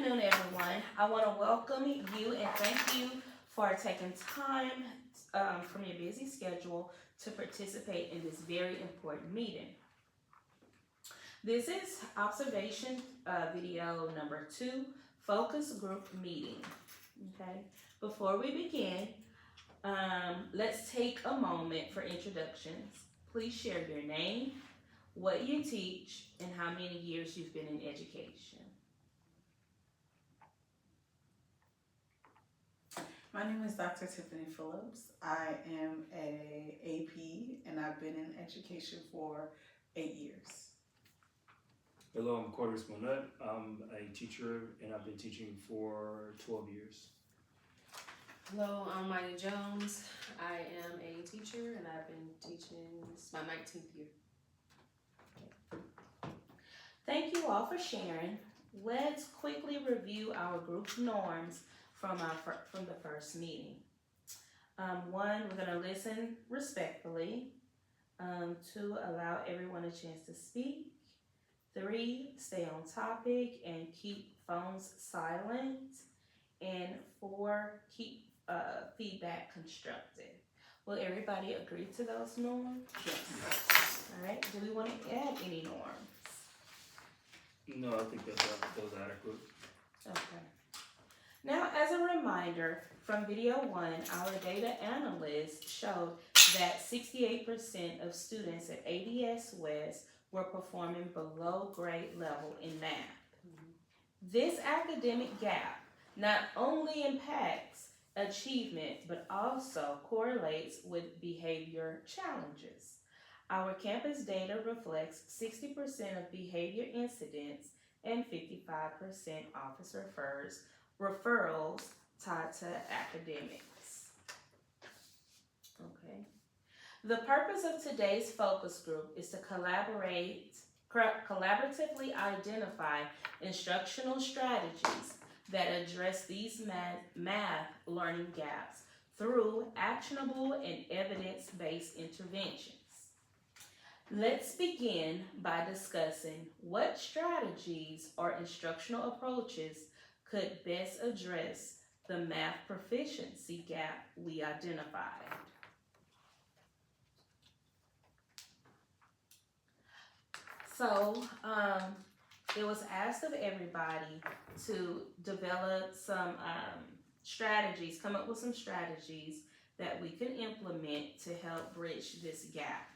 afternoon, everyone. I want to welcome you and thank you for taking time from your busy schedule to participate in this very important meeting. This is observation video number 2, focus group meeting. Okay. Before we begin, let's take a moment for introductions. Please share your name, what you teach, and how many years you've been in education. My name is Dr. Tiffany Phillips. I am a AP and I've been in education for 8 years. Hello, I'm Cordis Monette. I'm a teacher and I've been teaching for 12 years. Hello, I'm Maya Jones. I am a teacher and I've been teaching, this is my 19th year. Thank you all for sharing. Let's quickly review our group norms from the first meeting. 1, we're going to listen respectfully. 2, allow everyone a chance to speak. 3, stay on topic and keep phones silent. And 4, keep feedback constructive. Will everybody agree to those norms? Yes. All right. Do we want to add any norms? No, I think that was adequate. Okay. Now, as a reminder, from video 1, our data analyst showed that 68% of students at ADS West were performing below grade level in math. This academic gap not only impacts achievement, but also correlates with behavior challenges. Our campus data reflects 60% of behavior incidents and 55% office referrals tied to academics. Okay. The purpose of today's focus group is to collaboratively identify instructional strategies that address these math learning gaps through actionable and evidence-based interventions. Let's begin by discussing what strategies or instructional approaches could best address the math proficiency gap we identified. So, it was asked of everybody to develop some strategies, come up with some strategies that we could implement to help bridge this gap.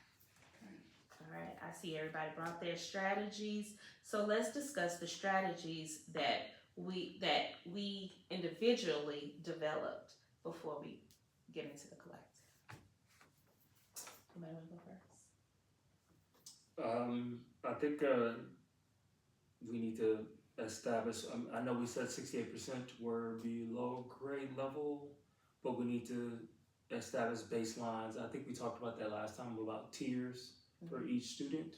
All right, I see everybody brought their strategies. So let's discuss the strategies that we individually developed before we get into the collective. Anybody want to go first? I think we need to establish, I know we said 68% were below grade level, but we need to establish baselines. I think we talked about that last time about tiers for each student,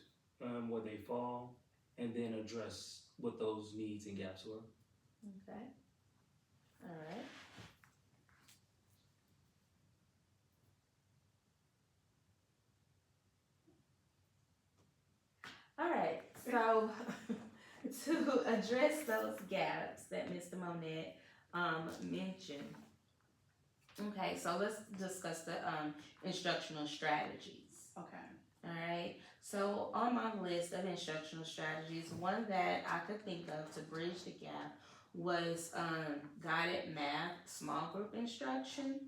where they fall, and then address what those needs and gaps were. Okay. All right. All right. So to address those gaps that Mr. Monette mentioned. Okay, so let's discuss the instructional strategies. Okay. All right. So on my list of instructional strategies, one that I could think of to bridge the gap was guided math small group instruction.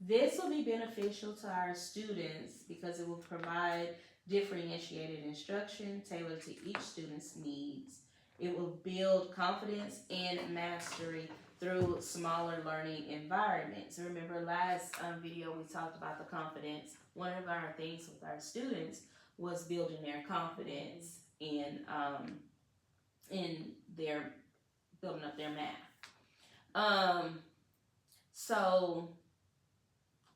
This will be beneficial to our students because it will provide differentiated instruction tailored to each student's needs. It will build confidence and mastery through smaller learning environments. Remember last video we talked about the confidence. One of our things with our students was building their confidence in their building up their math. So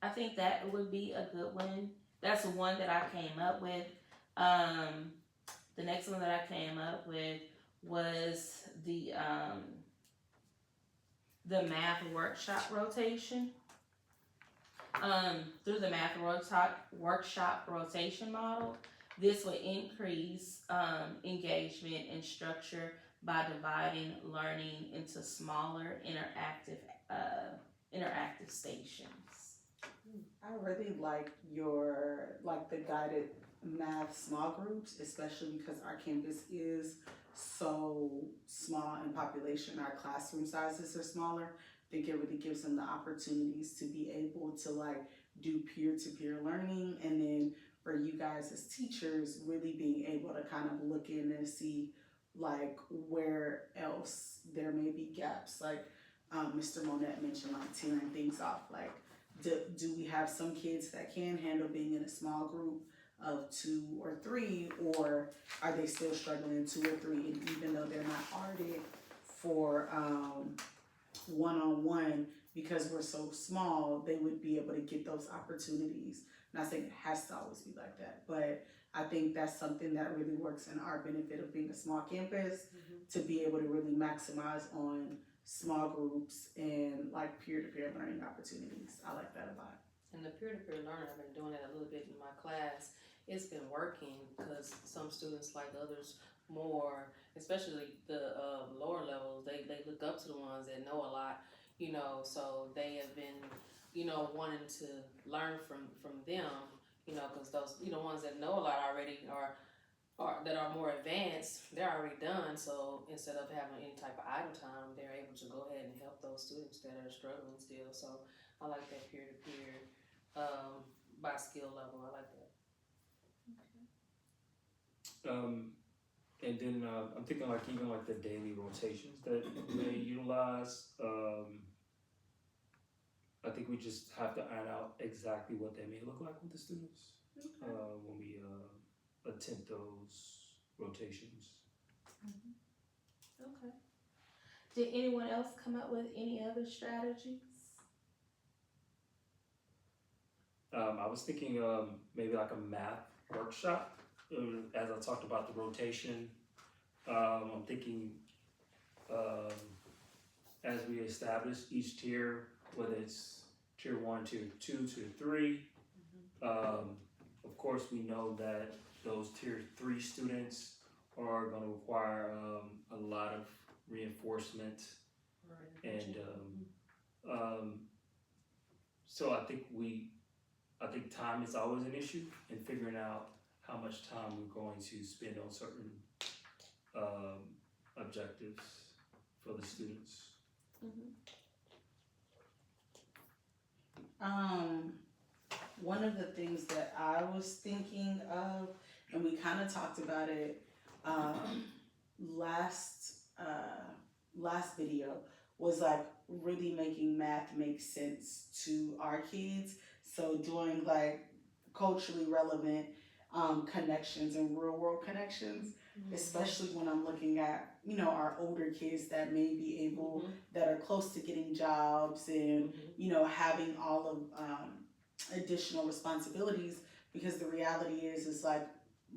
I think that would be a good one. That's the one that I came up with. The next one that I came up with was the math workshop rotation. Through the math workshop rotation model, This would increase engagement and structure by dividing learning into smaller interactive stations. I really like the guided math small groups, especially because our campus is so small in population. Our classroom sizes are smaller. I think it really gives them the opportunities to be able to like do peer-to-peer learning, and then for you guys as teachers really being able to kind of look in and see like where else there may be gaps, like Mr. Monette mentioned, like tearing things off. Like, do we have some kids that can handle being in a small group of 2 or 3, or are they still struggling in 2 or 3, and even though they're not already for one-on-one, because we're so small, they would be able to get those opportunities. Not saying it has to always be like that, but I think that's something that really works in our benefit of being a small campus, to be able to really maximize on small groups and like peer-to-peer learning opportunities. I like that a lot. And the peer-to-peer learning, I've been doing it a little bit in my class. It's been working because some students like others more, especially the lower levels, they look up to the ones that know a lot, you know, so they have been, you know, wanting to learn from them, you know, because those, you know, ones that know a lot already are that are more advanced, they're already done. So instead of having any type of idle time, they're able to go ahead and help those students that are struggling still. So I like that peer-to-peer by skill level. I like that. And then I'm thinking like even like the daily rotations that we may utilize. I think we just have to iron out exactly what they may look like with the students when we attempt those rotations. Okay. Did anyone else come up with any other strategies? I was thinking maybe like a math workshop. As I talked about the rotation, I'm thinking as we establish each tier, whether it's tier 1, tier 2, tier 3, of course we know that those tier 3 students are going to require a lot of reinforcement, and so I think time is always an issue in figuring out how much time we're going to spend on certain objectives for the students. One of the things that I was thinking of, and we kind of talked about it last video, was like really making math make sense to our kids. So doing like culturally relevant connections and real world connections, especially when I'm looking at, you know, our older kids that may be able, that are close to getting jobs and, you know, having all of additional responsibilities, because the reality is like,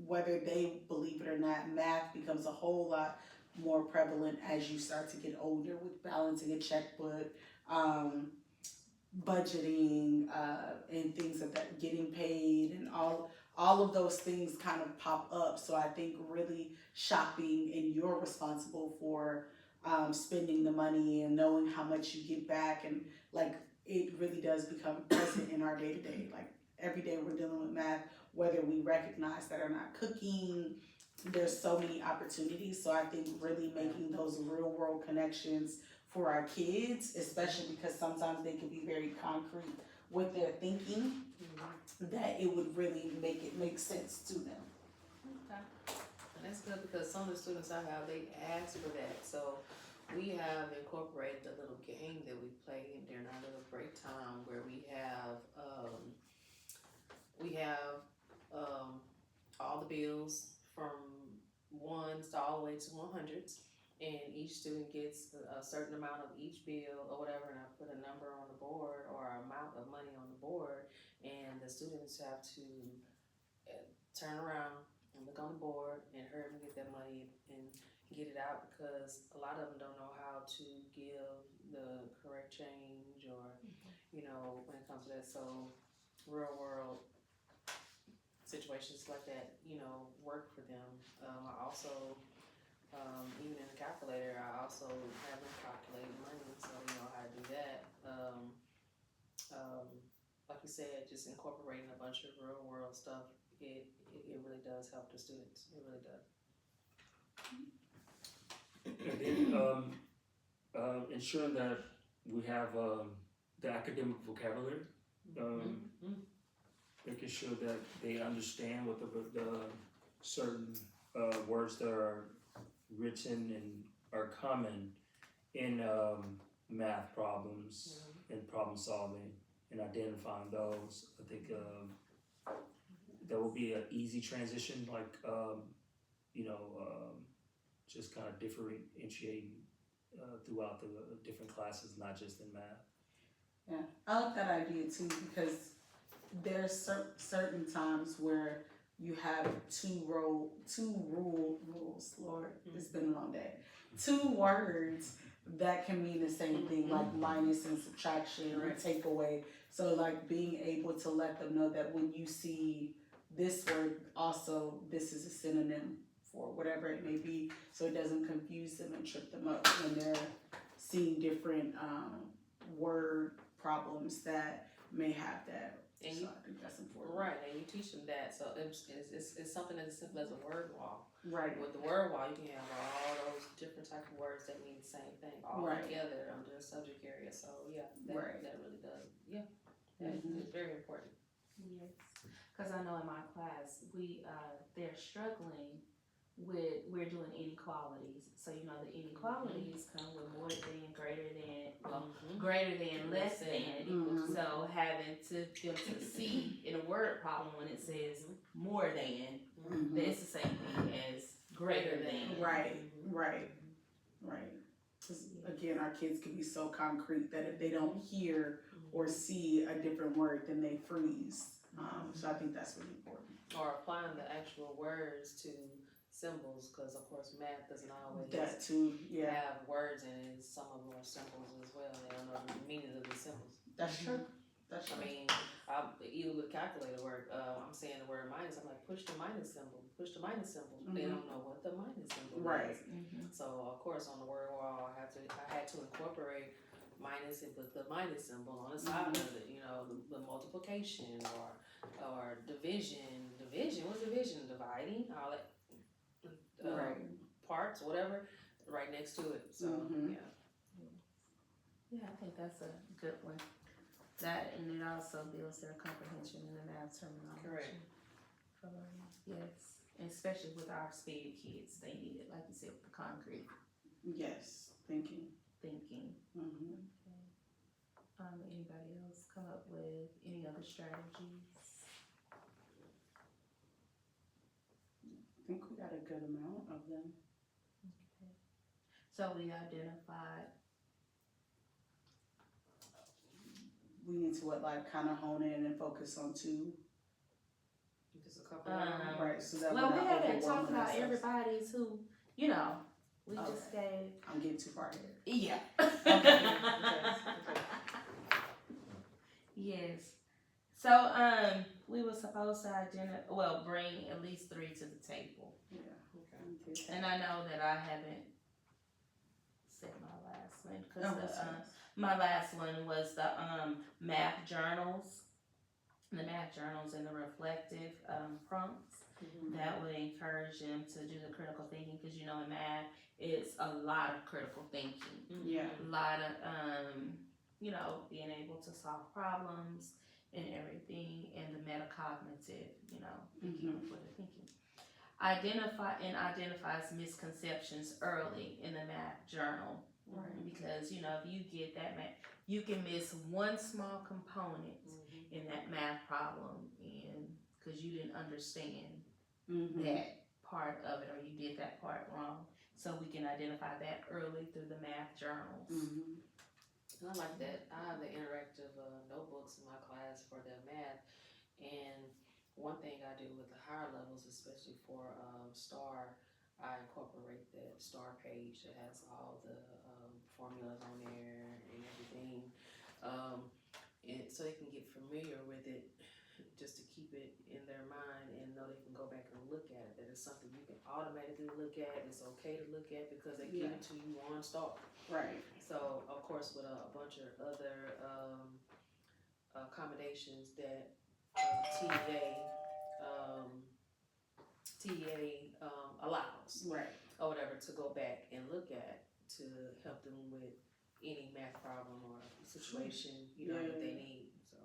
whether they believe it or not, math becomes a whole lot more prevalent as you start to get older, with balancing a checkbook, budgeting, and things of that, getting paid, and all of those things kind of pop up. So I think really shopping, and you're responsible for spending the money and knowing how much you get back, and like it really does become present in our day-to-day. Like every day we're dealing with math, whether we recognize that or not. Cooking, there's so many opportunities. So I think really making those real world connections for our kids, especially because sometimes they can be very concrete with their thinking, that it would really make sense to them. Okay. And that's good, because some of the students I have, they ask for that. So we have incorporated a little game that we play during our little break time, where we have all the bills from 1s all the way to 100s, and each student gets a certain amount of each bill or whatever, and I put a number on the board or an amount of money on the board, and the students have to turn around and look on the board and hurry and get that money and get it out, because a lot of them don't know how to give the correct change, or you know, when it comes to that. So real world situations like that, work for them. I also, even in the calculator, I also have them calculate money, so they know how to do that. Like you said, just incorporating a bunch of real world stuff, it really does help the students. It really does. And then ensuring that we have the academic vocabulary, making sure that they understand what the certain words that are written and are common in math problems and problem solving and identifying those. I think that will be an easy transition, like just kind of differentiating throughout the different classes, not just in math. Yeah, I like that idea too, because there's certain times where you have two rules. Lord, it's been a long day. 2 words that can mean the same thing, like minus and subtraction or take away. So like being able to let them know that when you see this word, also this is a synonym for whatever it may be, so it doesn't confuse them and trip them up when they're seeing different word problems that may have that. And So I think that's important. Right, and you teach them that, so it's something as simple as a word wall. Right. With the word wall, you can have all those different type of words that mean the same thing all Right. together under a subject area. So yeah, that really does. Yeah, that is very important. Yes, because I know in my class they're struggling with, we're doing inequalities. So the inequalities come with more than, greater than, greater than, less than. So having them to see in a word problem when it says more than, that's the same thing as greater than. Right. 'Cause again, our kids can be so concrete that if they don't hear or see a different word, then they freeze. So I think that's really important. Or applying the actual words to symbols, because of course math doesn't always That too, yeah. have words in it. Some of them are symbols as well. They don't know the meaning of the symbols. That's true. That's I true. mean, even with calculator work, I'm saying the word minus. I'm like, push the minus symbol. Push the minus symbol. They don't know what the minus symbol Right. is. So of course, on the word wall, I had to incorporate minus and put the minus symbol on the side of it. The multiplication or division. Division. What's division? Dividing. All that. Right. Parts, whatever, right next to it. So Yeah, I think that's a good one. That, and it also builds their comprehension in the math terminology. Correct. For learning. Yes, and especially with our speed kids, they need it, like you said, with the concrete Yes. Thinking. thinking. Anybody else come up with any other strategies? I think we got a good amount of them. Okay. So we identified. We need to kind of hone in and focus on 2. just a couple. Right. So that Well, we're we not haven't talked overwhelming about ourselves. everybody's who, we just gave. I'm getting too far ahead. Yeah. Okay. Yes. So, we were supposed to bring at least 3 to the table. Yeah. Okay. And I know that I haven't said my last one, because Oh, my last one was the math journals. The math journals and the reflective prompts. That would encourage them to do the critical thinking, because in math, it's a lot of critical thinking. Yeah. A lot of, being able to solve problems and everything, and the metacognitive, thinking for the thinking. Identifies misconceptions early in the math journal. Right. Because, if you get that math, you can miss one small component in that math problem, and because you didn't understand that part of it, or you did that part wrong. So we can identify that early through the math journals. And I like that. I have the interactive notebooks in my class for the math. And one thing I do with the higher levels, especially for STAR, I incorporate that STAR page that has all the formulas on there and everything. And so they can get familiar with it just to keep it in their mind and know they can go back and look at it. That it's something you can automatically look at. It's okay to look at because they give it to you on start. Right. So of course with a bunch of other accommodations that TEA allows Right. or whatever to go back and look at to help them with any math problem or situation that they need. So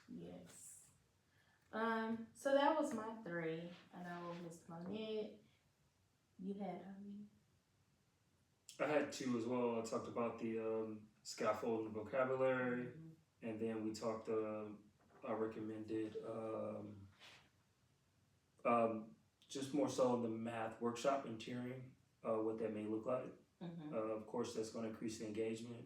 Yes. So that was my 3. I know Ms. Monette, you had how many? I had 2 as well. I talked about the scaffolding vocabulary, and then we talked. I recommended just more so in the math workshop and tiering, what that may look like. Of course, that's going to increase the engagement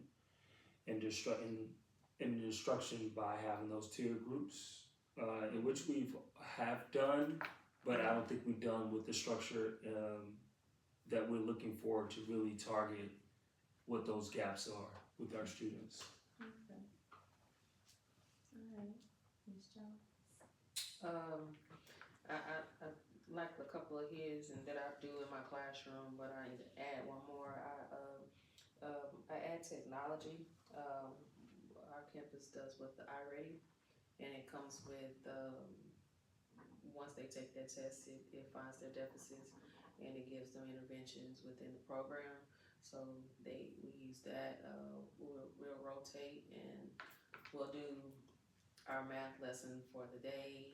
and the instruction by having those tier groups, in which we have done, but I don't think we've done with the structure that we're looking for to really target what those gaps are with our students. Okay. Alright, Ms. Jones. I like a couple of his and that I do in my classroom, but I need to add one more. I add technology. Our campus does with the iReady, and it comes with once they take that test, it finds their deficits and it gives them interventions within the program. So we use that. We'll rotate and we'll do our math lesson for the day.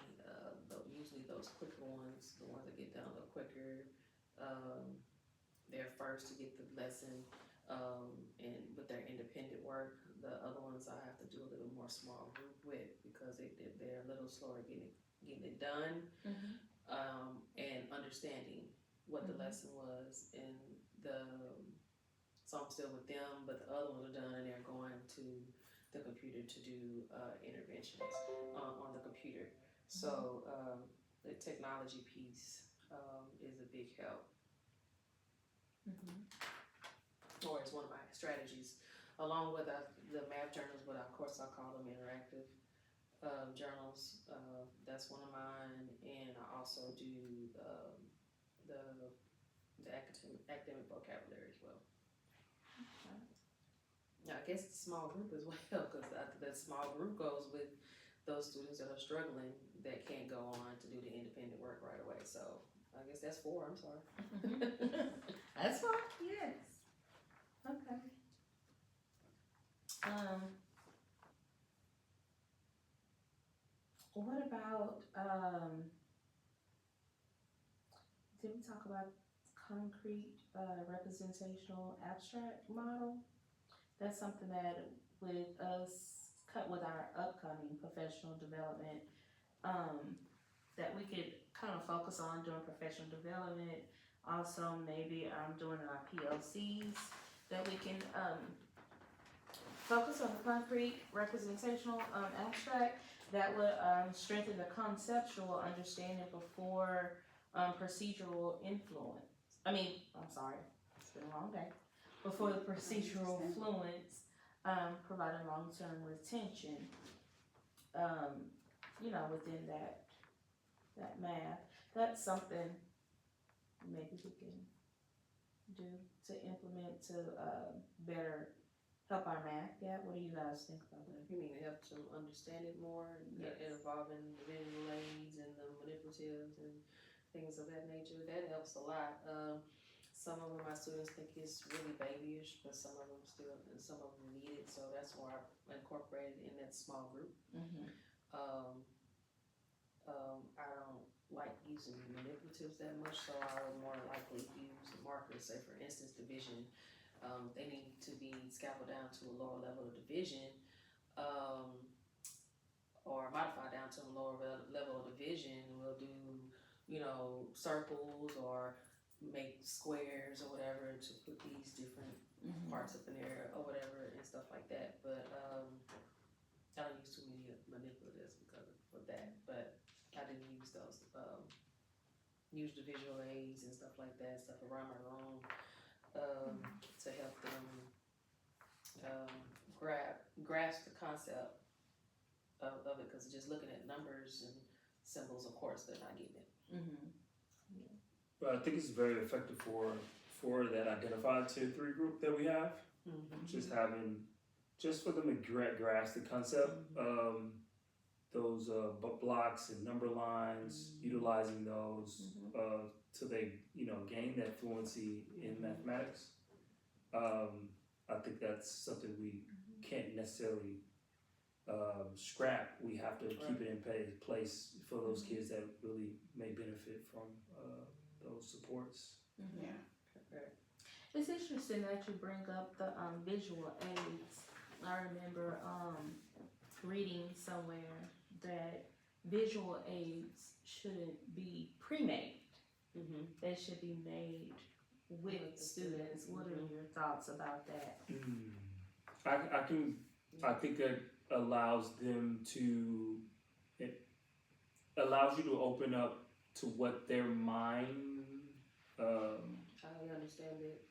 Usually those quicker ones, the ones that get done a little quicker, they're first to get the lesson and with their independent work. The other ones I have to do a little more small group with because they're a little slower getting it done and understanding what the lesson was. And so I'm still with them, but the other ones are done and they're going to the computer to do interventions on the computer. So the technology piece is a big help. Or it's one of my strategies, along with the math journals, but of course I call them interactive journals. That's one of mine, and I also do the academic vocabulary as well. Now I guess the small group as well, because that small group goes with those students that are struggling that can't go on to do the independent work right away. So I guess that's 4. I'm sorry. That's fine. Yes. Okay. What about did we talk about concrete representational abstract model? That's something that with us cut with our upcoming professional development that we could kind of focus on during professional development. Also, maybe doing our PLCs that we can focus on the concrete representational abstract that would strengthen the conceptual understanding before procedural influence. I'm sorry, it's been a long day. Before the procedural fluence, providing long-term retention, within that math. That's something maybe we can do to implement to better help our math gap. What do you guys think about that? You mean to help them understand it more, involving the visual aids and the manipulatives and things of that nature? That helps a lot. Some of my students think it's really babyish, but some of them need it. So that's why I incorporated in that small group. I don't like using manipulatives that much, so I would more likely use markers. Say, for instance, division. They need to be scaled down to a lower level of division, or modified down to a lower level of division. We'll do, circles or make squares or whatever to put these different parts up in there or whatever and stuff like that. But I don't use too many manipulatives because of that. But I didn't use those. Use the visual aids and stuff like that, stuff around my room to help them grasp the concept of it, because just looking at numbers and symbols, of course, they're not getting it. Mm-hmm. But I think it's very effective for that identified tier 3 group that we have. Just having, just for them to grasp the concept, those blocks and number lines, utilizing those till they, gain that fluency in mathematics. I think that's something we can't necessarily scrap. We have to keep it in place for those kids that really may benefit from those supports. Yeah. It's interesting that you bring up the visual aids. I remember reading somewhere that visual aids shouldn't be pre-made. They should be made with students. What are your thoughts about that? I think that allows them to, it allows you to open up to what their mind, How you understand it.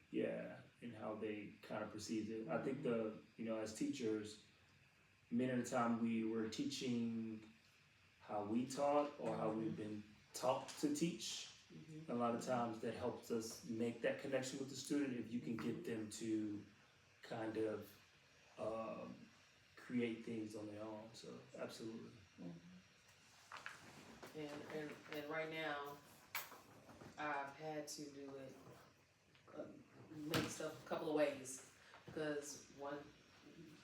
and how they kind of perceive it. I think as teachers, many of the time we were teaching how we taught or how we've been taught to teach. A lot of times that helps us make that connection with the student if you can get them to kind of create things on their own. So absolutely. And right now, I've had to do it, make stuff a couple of ways, because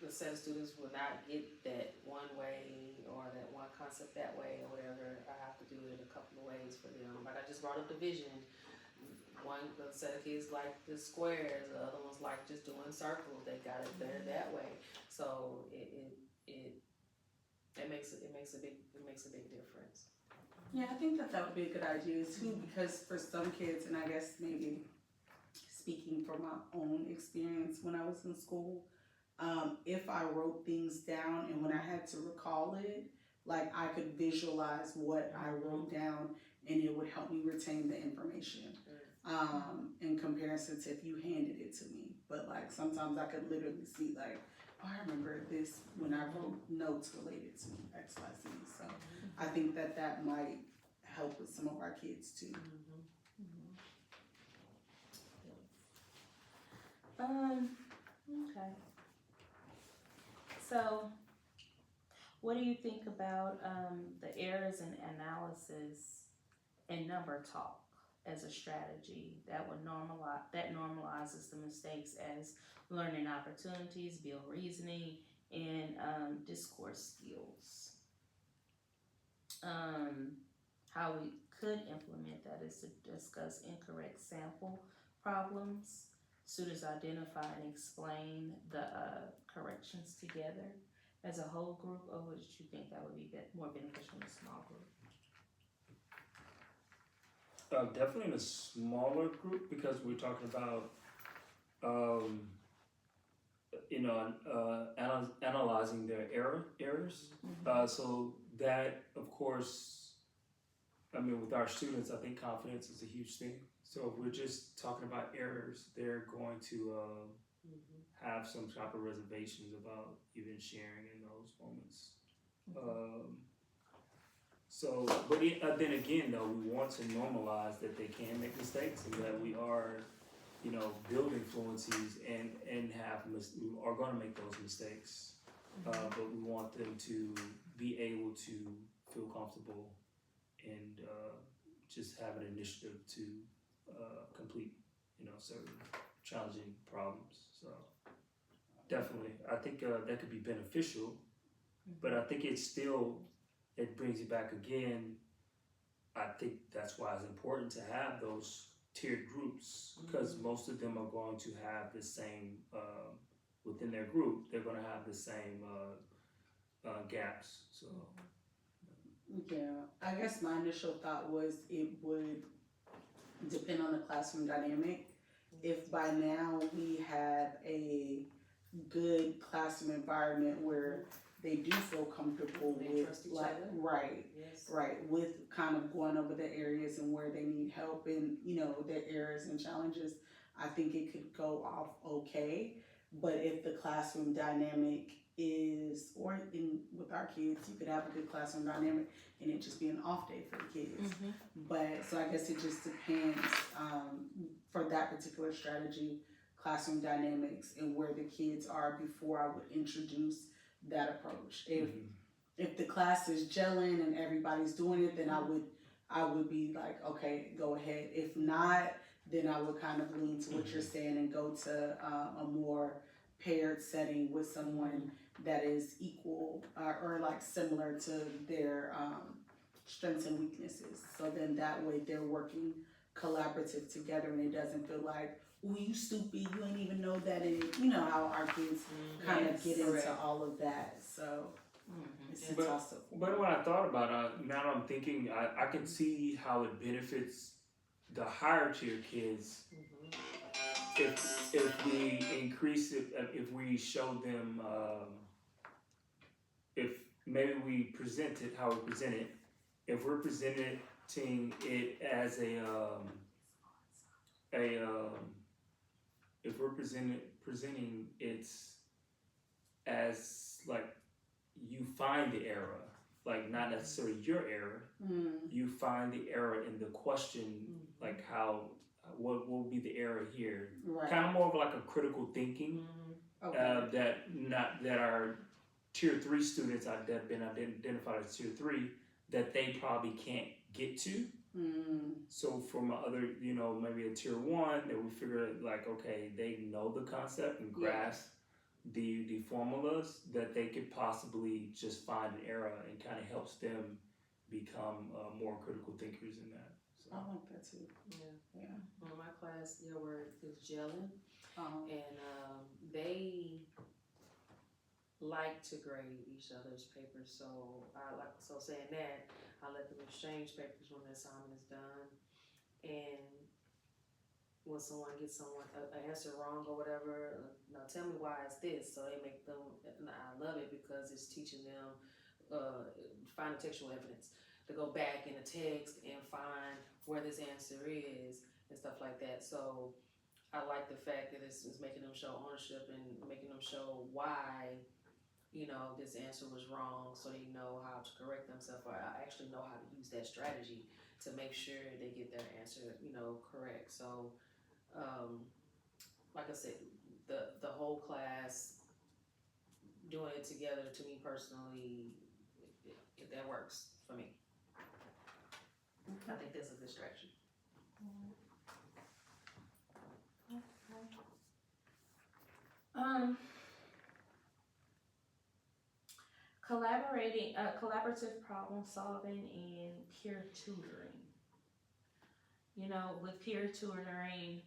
the set of students will not get that one way or that one concept that way or whatever. I have to do it a couple of ways for them. Like I just brought up the vision. The set of kids like the squares, the other ones like just doing circles. They got it there that way. So it makes a big difference. Yeah, I think that would be a good idea too, because for some kids, and I guess maybe speaking from my own experience when I was in school, if I wrote things down and when I had to recall it, like I could visualize what I wrote down and it would help me retain the information. In comparison to if you handed it to me. But like sometimes I could literally see like, oh, I remember this when I wrote notes related to X, Y, Z. So I think that might help with some of our kids too. Okay. So, what do you think about the errors in analysis and number talk as a strategy that normalizes the mistakes as learning opportunities, build reasoning, and discourse skills? How we could implement that is to discuss incorrect sample problems. Students identify and explain the corrections together as a whole group, or would you think that would be more beneficial in a small group? Definitely in a smaller group, because we're talking about, analyzing their errors. So that, of course, with our students, I think confidence is a huge thing. So if we're just talking about errors, they're going to have some type of reservations about even sharing in those moments. Then again, though, we want to normalize that they can make mistakes and that we are, building fluencies and are going to make those mistakes. But we want them to be able to feel comfortable and just have an initiative to complete, certain challenging problems. So definitely, I think that could be beneficial, but I think it brings you back again. I think that's why it's important to have those tiered groups, because most of them are going to have the same, within their group, they're going to have the same gaps. So. Yeah, I guess my initial thought was it would depend on the classroom dynamic. If by now we have a good classroom environment where they do feel comfortable They with trust each other. Right, with kind of going over the areas and where they need help and their errors and challenges, I think it could go off okay. But if the classroom dynamic is, or with our kids, you could have a good classroom dynamic and it just be an off day for the kids. But so I guess it just depends for that particular strategy, classroom dynamics and where the kids are before I would introduce that approach. If the class is gelling and everybody's doing it, then I would be like, okay, go ahead. If not, then I would kind of lean to what you're saying and go to a more paired setting with someone that is equal or like similar to their strengths and weaknesses. So then that way they're working collaborative together and it doesn't feel like, oh, you stupid, you ain't even know that. And you know how our kids kind of get into all of that. So it's a toss up. But when I thought about it, now that I'm thinking, I can see how it benefits the higher tier kids if we increase it, if we show them, if maybe we present it how we present it, if we're presenting it as if we're presenting it as like you find the error, like not necessarily your error, you find the error in the question, like what will be the error here? Right. Kind of more of like a critical thinking that our tier 3 students that have been identified as tier 3 that they probably can't get to. So from other, maybe a tier 1 that we figure like, okay, they know the concept and grasp the formulas, that they could possibly just find an error and kind of helps them become more critical thinkers in that. So. I like that too. Yeah. Well, my class, their word is gelling, and they like to grade each other's papers. So saying that, I let them exchange papers when the assignment is done, and when someone gets an answer wrong or whatever, now tell me why it's this. So they make them, and I love it because it's teaching them find textual evidence, to go back in the text and find where this answer is and stuff like that. So I like the fact that it's making them show ownership and making them show why, this answer was wrong, so they know how to correct themselves, or I actually know how to use that strategy to make sure they get their answer, correct. So like I said, the whole class doing it together, to me personally, that works for me. I think that's a good strategy. Collaborative problem solving and peer tutoring. With peer tutoring,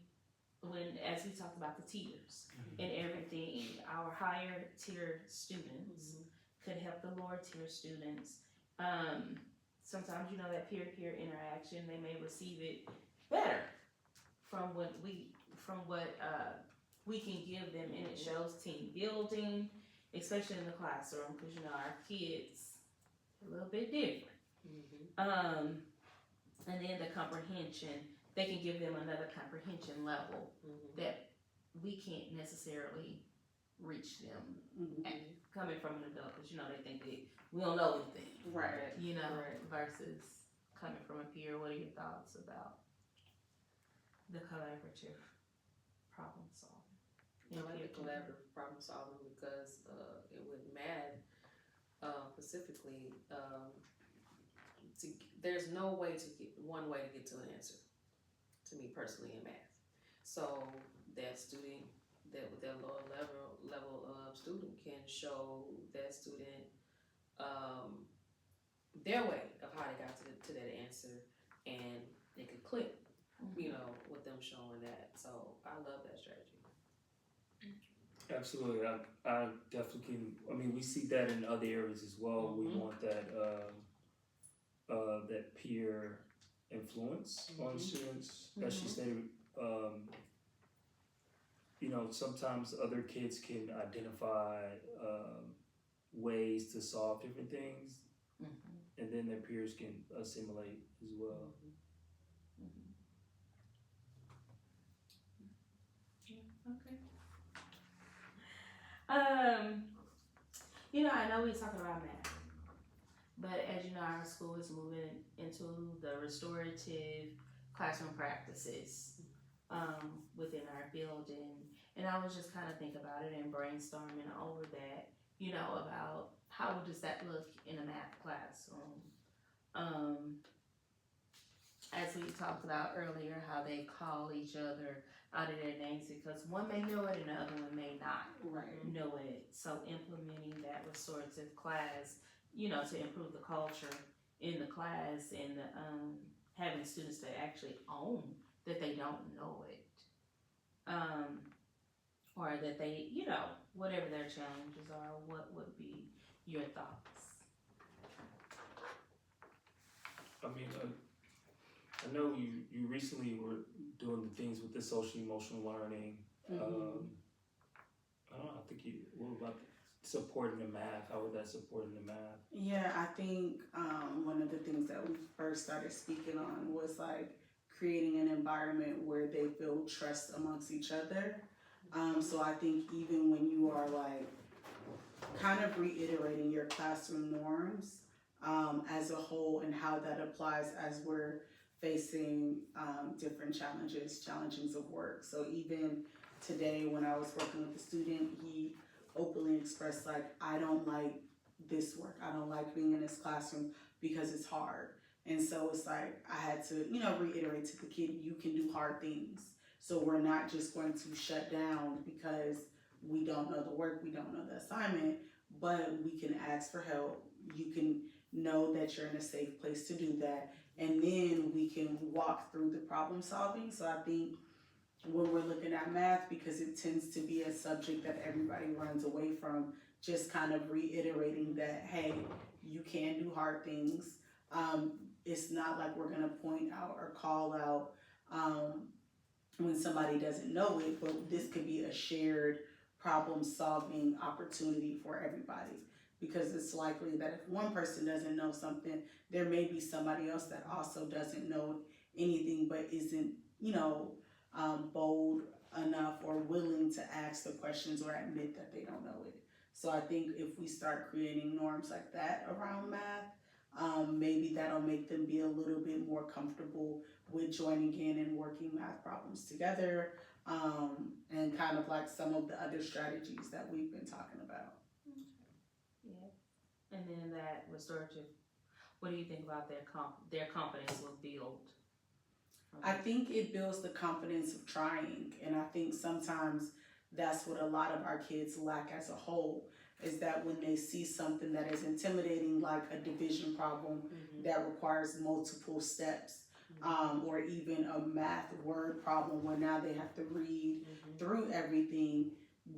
as we talked about the tiers and everything, our higher tier students could help the lower tier students. Sometimes that peer-to-peer interaction, they may receive it better from what we can give them, and it shows team building, especially in the classroom, because our kids are a little bit different. And then the comprehension, they can give them another comprehension level that we can't necessarily reach them coming from an adult, because they think that we don't know anything, Right. Versus coming from a peer. What are your thoughts about the collaborative problem solving? I like the collaborative problem solving because it with math specifically, there's no way to get one way to get to an answer. To me personally, in math, so that student that with that lower level of student can show that student their way of how they got to that answer, and it could click, with them showing that. So I love that strategy. Absolutely, I definitely can. I mean, we see that in other areas as well. We want that that peer influence on students, as she stated. Sometimes other kids can identify ways to solve different things, and then their peers can assimilate as well. Okay. You know, I know we're talking about math, but as you know, our school is moving into the restorative classroom practices within our building. And I was just kind of thinking about it and brainstorming over that, you know, about how does that look in a math classroom. Um, as we talked about earlier, how they call each other out of their names because one may know it and the other one may not Right. know it. So implementing that restorative class, you know, to improve the culture in the class and having students to actually own that they don't know it, or that they, you know, whatever their challenges are. What would be your thoughts? I mean, I know you recently were doing the things with the social emotional learning. Mhm. I don't know. I think what about supporting the math? How would that support in the math? Yeah, I think one of the things that we first started speaking on was like creating an environment where they feel trust amongst each other. So I think even when you are like kind of reiterating your classroom norms as a whole and how that applies as we're facing different challenges of work. So even today when I was working with a student, he openly expressed like, I don't like this work. I don't like being in this classroom because it's hard. And so it's like I had to, you know, reiterate to the kid, you can do hard things. So we're not just going to shut down because we don't know the work, we don't know the assignment, but we can ask for help. You can know that you're in a safe place to do that. And then we can walk through the problem solving. So I think when we're looking at math, because it tends to be a subject that everybody runs away from, just kind of reiterating that, hey, you can do hard things. It's not like we're gonna point out or call out when somebody doesn't know it, but this could be a shared problem solving opportunity for everybody. Because it's likely that if one person doesn't know something, there may be somebody else that also doesn't know anything but isn't, you know, bold enough or willing to ask the questions or admit that they don't know it. So I think if we start creating norms like that around math, maybe that'll make them be a little bit more comfortable with joining in and working math problems together, and kind of like some of the other strategies that we've been talking about. Yeah. And then that restorative, what do you think about their confidence will build? I think it builds the confidence of trying, and I think sometimes that's what a lot of our kids lack as a whole, is that when they see something that is intimidating, like a division problem that requires multiple steps, or even a math word problem where now they have to read through everything,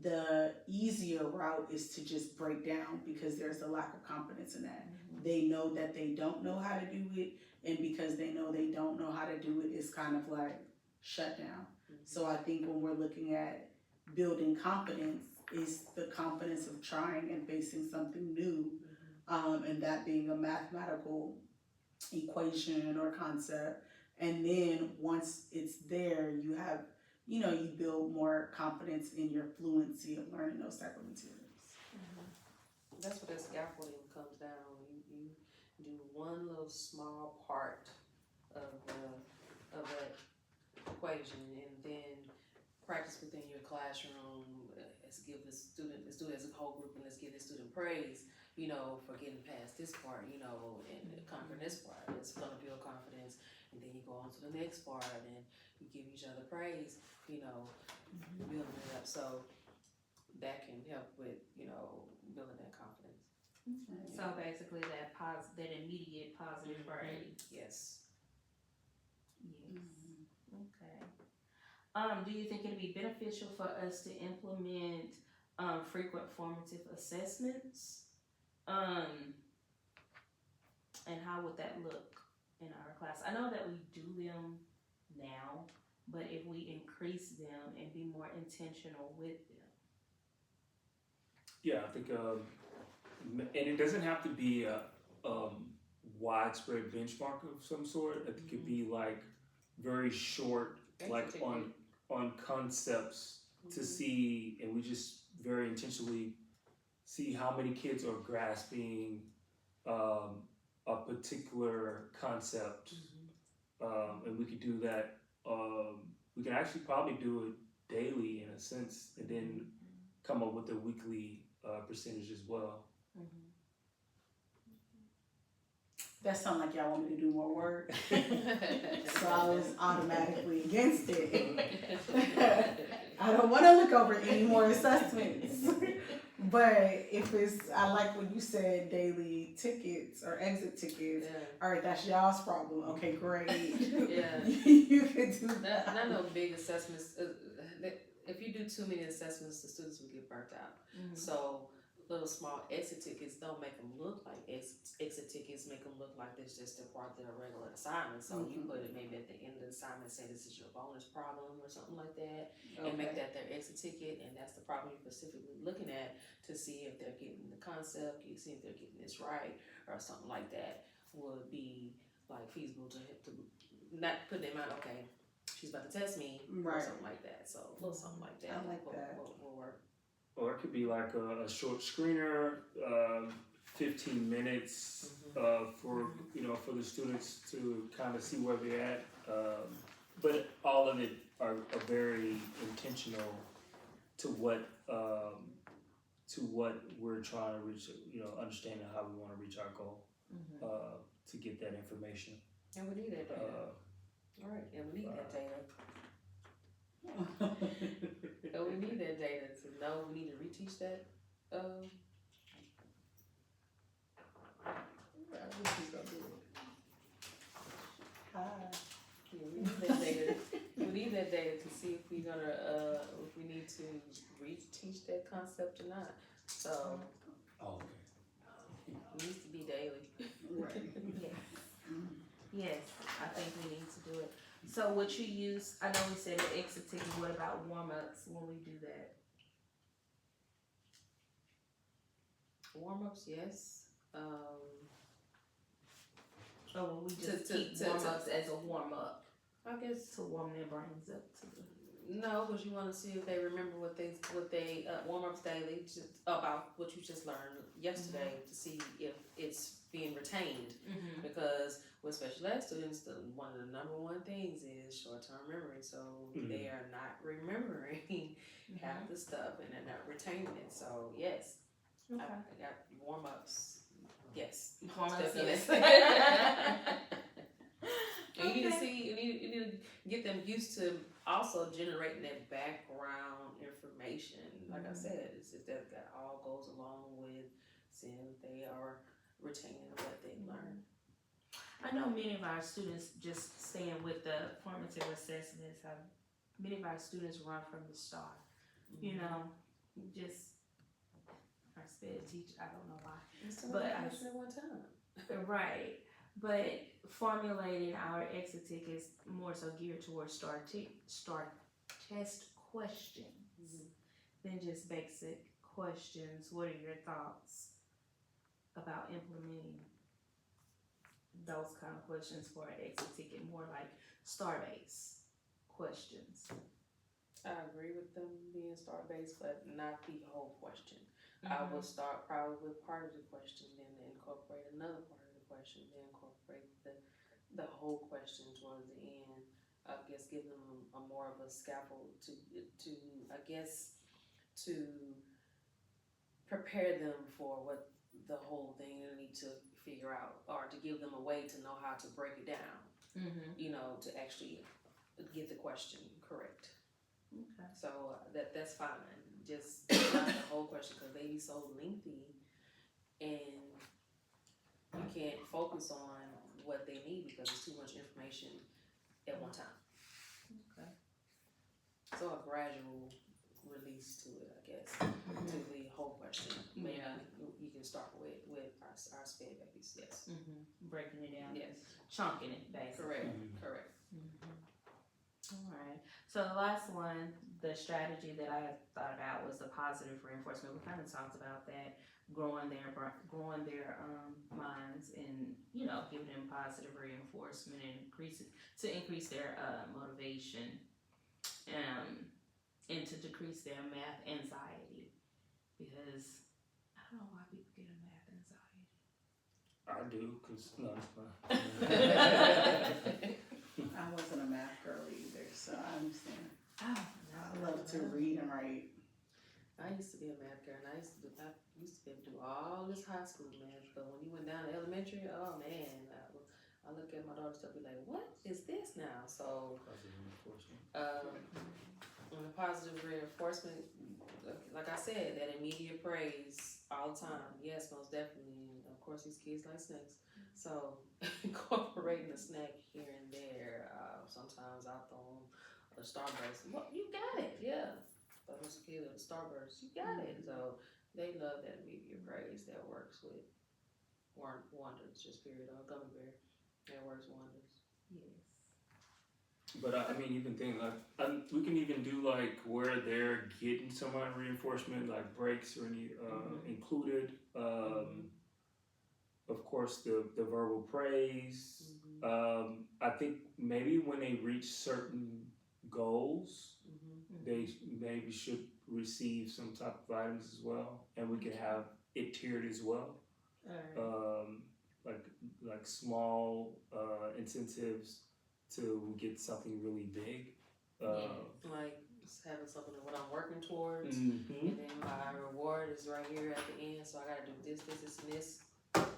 the easier route is to just break down because there's a lack of confidence in that. They know that they don't know how to do it, and because they know they don't know how to do it, it's kind of like shut down. So I think when we're looking at building confidence, is the confidence of trying and facing something new, and that being a mathematical equation or concept. And then once it's there, you have, you know, you build more confidence in your fluency of learning those type of materials. That's what that scaffolding comes down. You do one little small part of that equation, and then practice within your classroom. Let's give let's do it as a whole group, and let's give the student praise, you know, for getting past this part, you know, and conquering this part. It's gonna build confidence, and then you go on to the next part, and you give each other praise, you know, building it up. So that can help with, you know, building that confidence. So basically that immediate positive praise. Yes. Yes. Okay. Do you think it'd be beneficial for us to implement frequent formative assessments? And how would that look in our class? I know that we do them now, but if we increase them and be more intentional with them. Yeah, I think, and it doesn't have to be a widespread benchmark of some sort. It could be like very short, like on concepts to see, and we just very intentionally see how many kids are grasping a particular concept, and we could do that. We can actually probably do it daily in a sense, and then come up with a weekly percentage as well. That sounds like y'all want me to do more work, so I was automatically against it. I don't want to look over any more assessments. But if it's, I like when you said daily tickets or exit tickets. Yeah. All right, that's y'all's problem. Okay, great. Yeah. You can do that. Not no big assessments. If you do too many assessments, the students will get burnt out. So little small exit tickets don't make them look like exit tickets. Make them look like it's just a part of their regular assignment. So you put it maybe at the end of the assignment, say this is your bonus problem or something like that, and make that their exit ticket, and that's the problem you're specifically looking at to see if they're getting the concept, you see if they're getting this right or something like that would be like feasible to not put them out. Okay, she's about to test me or something like that. So a little something like that. I like that. Will work. Or it could be like a short screener, 15 minutes for for the students to kind of see where they're at. But all of it are very intentional to what we're trying to reach. Understanding how we want to reach our goal to get that information. And we need that data. All right, and we need that data. So we need that data to know we need to reteach that. We need that data. We need that data to see if we're gonna if we need to reteach that concept or not. So it needs to be daily. Right. Yes, I think we need to do it. So what you use, I know we said the exit ticket, what about warm-ups when we do that? Warm-ups, yes. Or will we just To- keep to- warm-ups as a warm-up I guess to warm their brains up to the... no, because you want to see if they remember what they warm-ups daily about what you just learned yesterday to see if it's being retained. Because with special ed students, one of the number one things is short-term memory. So they are not remembering half the stuff and they're not retaining it. So yes, Okay. I got warm-ups. Yes, Warm-ups, definitely. yes. And you need to see, you need to get them used to also generating that background information. Like I said, that all goes along with seeing if they are retaining what they learned. I know many of our students, just staying with the formative assessments, many of our students run from the start. You know, just our sped teacher, I don't know why. But at one time. Right. But formulating our exit tickets more so geared towards STAR test questions than just basic questions. What are your thoughts about implementing those kind of questions for an exit ticket? More like STAR-based questions. I agree with them being STAR-based, but not the whole question. I will start probably with part of the question, then incorporate another part of the question, then incorporate the whole question towards the end. I guess give them a more of a scaffold to prepare them for what the whole thing they need to figure out, or to give them a way to know how to break it down. To actually get the question correct. Okay. So that's fine. Just not the whole question, because they be so lengthy and you can't focus on what they need because it's too much information at one time. Okay. So a gradual release to it, I guess, to the whole question. Maybe you can start with our sped babies, yes. Breaking it down. Yes. Chunking it, basically. Correct. All right. So the last one, the strategy that I thought about was the positive reinforcement. We kind of talked about that, growing their minds, and giving them positive reinforcement and increase their motivation, and to decrease their math anxiety. because I don't know why people get a math anxiety. I do, cause no, it's fine. I wasn't a math girl either, so I understand. Oh, I love to read and write. I used to be a math girl, and I used to be able to do all this high school math. But when you went down to elementary, oh man, I look at my daughter stuff, be like, what is this now? So, Positive reinforcement. on the positive reinforcement, like I said, that immediate praise all the time. Yes, most definitely. And of course, these kids like snacks, so incorporating a snack here and there. Sometimes I throw them a Starburst. Well, you got it, yeah. Throw this kid a Starburst, you got it. So they love that immediate praise that works with wonders. Just period. Gummy bear, that works wonders. yes. But I mean, you can think like we can even do like where they're getting some kind of reinforcement, like breaks or any included. Of course, the verbal praise. I think maybe when they reach certain goals, they maybe should receive some type of items as well, and we can have it tiered as well. Like small incentives to get something really big. Like having something that what I'm working towards, Mm-hmm. and then my reward is right here at the end. So I gotta do this, and this.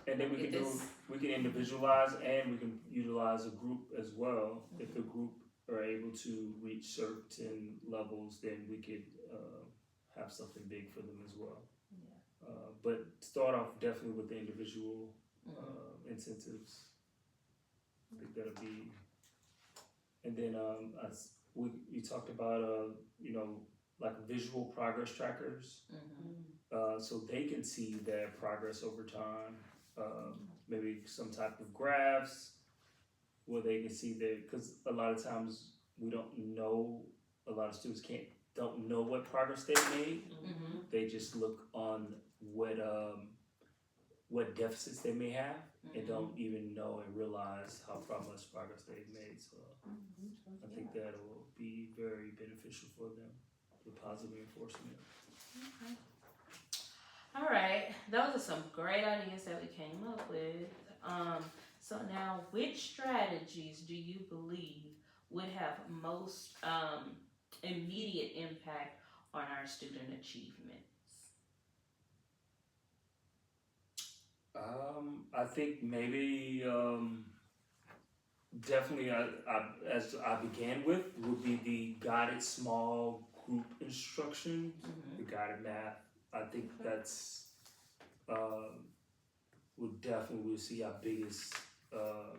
And then we can individualize and we can utilize a group as well. If the group are able to reach certain levels, then we could have something big for them as well. Yeah. But start off definitely with the individual incentives. I think that'll be. And then as we talked about like visual progress trackers, so they can see their progress over time. Maybe some type of graphs where they can see that, because a lot of times we don't know, a lot of students don't know what progress they made. They just look on what deficits they may have and don't even know and realize how much progress they've made. So I think that will be very beneficial for them, the positive reinforcement. Okay. All right, those are some great ideas that we came up with. So now, which strategies do you believe would have most immediate impact on our student achievements? I think maybe definitely as I began with would be the guided small group instruction, the guided math. I think that's we'll see our biggest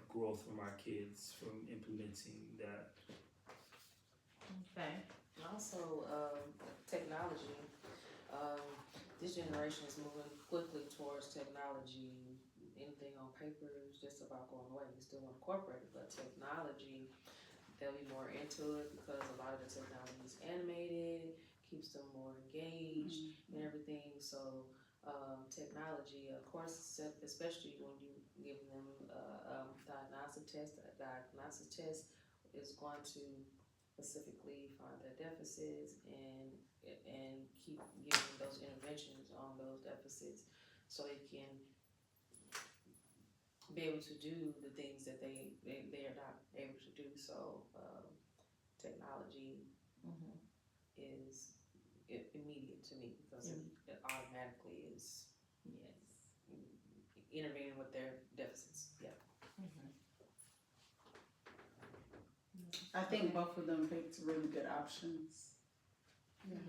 growth from our kids from implementing that. Okay. Also, technology. This generation is moving quickly towards technology. Anything on paper is just about going away. We still want to incorporate it, but technology, they'll be more into it because a lot of the technology is animated, keeps them more engaged and everything. So technology, of course, especially when you give them a diagnostic test. A diagnostic test is going to specifically find their deficits and keep giving those interventions on those deficits so they can be able to do the things that they are not able to do. So technology is immediate to me because it automatically is intervening with their deficits. Yeah. I think both of them picked really good options. Yes.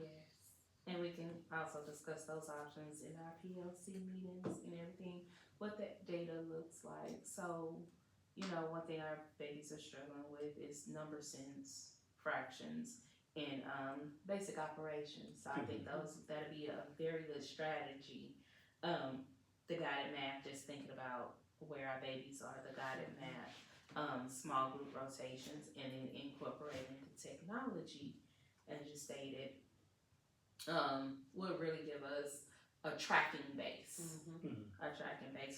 And we can also discuss those options in our PLC meetings and everything, what that data looks like. So, one thing our babies are struggling with is number sense, fractions, and basic operations. So I think that'd be a very good strategy. The guided math, just thinking about where our babies are, the guided math, small group rotations, and then incorporating the technology, as you stated, would really give us a tracking base,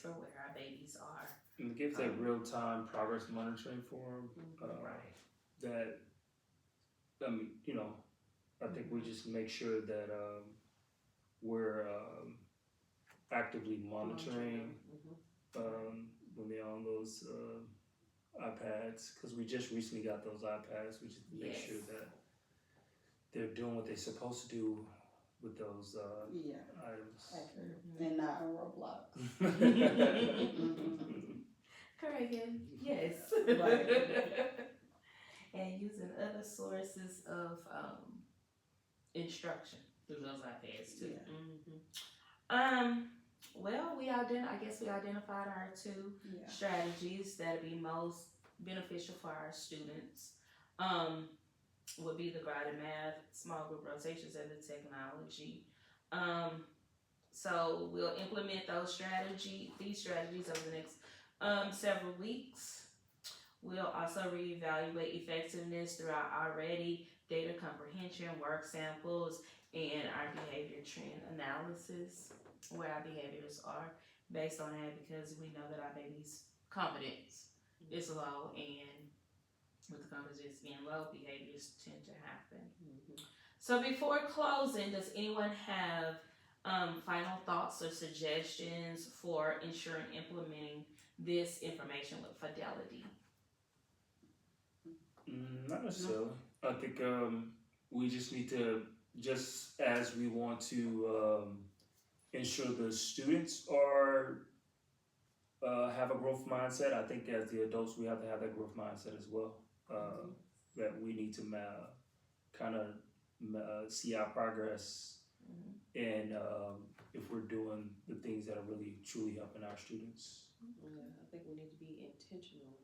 for where our babies are. And it gives that real-time progress monitoring for them. Right. That, I think we just make sure that we're actively monitoring Mhm. when they're on those iPads, because we just recently got those iPads. We just make sure Yes. that they're doing what they're supposed to do with those Yeah, items. accurate. Mhm. And not on Roblox. Correct. Yes. Right. And using other sources of instruction through those iPads too. Yeah. Mhm. Well, I guess we identified our two Yeah. strategies that would be most beneficial for our students. Would be the guided math, small group rotations, and the technology. So we'll implement these strategies over the next several weeks. We'll also reevaluate effectiveness through our already data comprehension, work samples, and our behavior trend analysis, where our behaviors are based on that, because we know that our baby's confidence is low, and with the confidence being low, behaviors tend to happen. Mhm. So before closing, does anyone have final thoughts or suggestions for ensuring implementing this information with fidelity? Not necessarily. I think we just need to, just as we want to ensure the students are have a growth mindset. I think as the adults, we have to have that growth mindset as well. That we need to kind of see our progress, Mhm. and if we're doing the things that are really truly helping our students. Yeah, I think we need to be intentional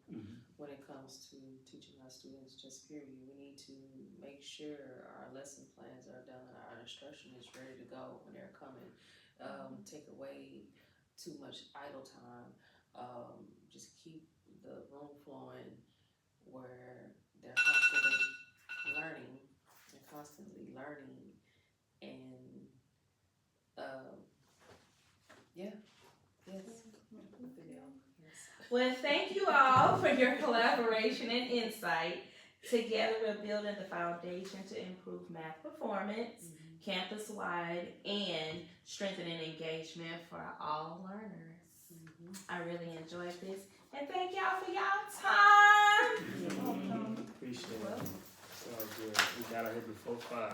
when it comes to teaching our students, just period. We need to make sure our lesson plans are done, our instruction is ready to go when they're coming. Take away too much idle time. Just keep the room flowing where they're constantly learning, and yeah, yes. Yes. Well, thank you all for your collaboration and insight. Together, we're building the foundation to improve math performance campus-wide and strengthening engagement for all learners. I really enjoyed this, and thank y'all for y'all time. Appreciate it. Sounds good. We got out here before 5.